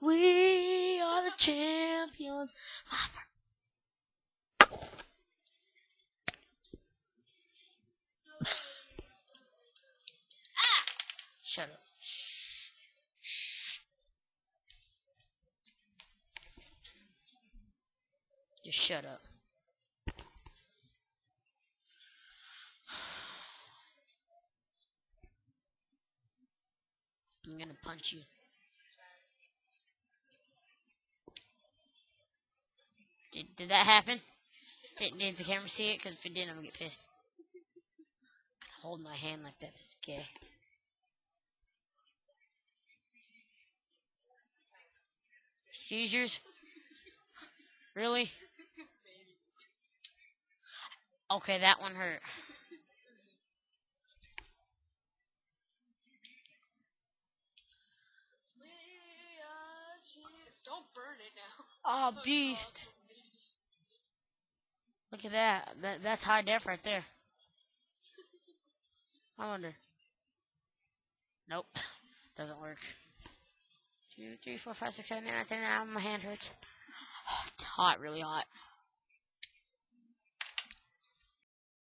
We are the champions. Shut up. Just shut up. I'm gonna punch you. Did that happen? Did the camera see it? Because if it didn't, I'm gonna get pissed. Hold my hand like that. That's gay. Seizures? Really? Okay, that one hurt. Don't burn it now. Oh, beast. Look at that. That's high def right there. I wonder. Nope. Doesn't work. 2, 3, 4, 5, 6, 7, 8, 9, 10. Now my hand hurts. It's hot, really hot.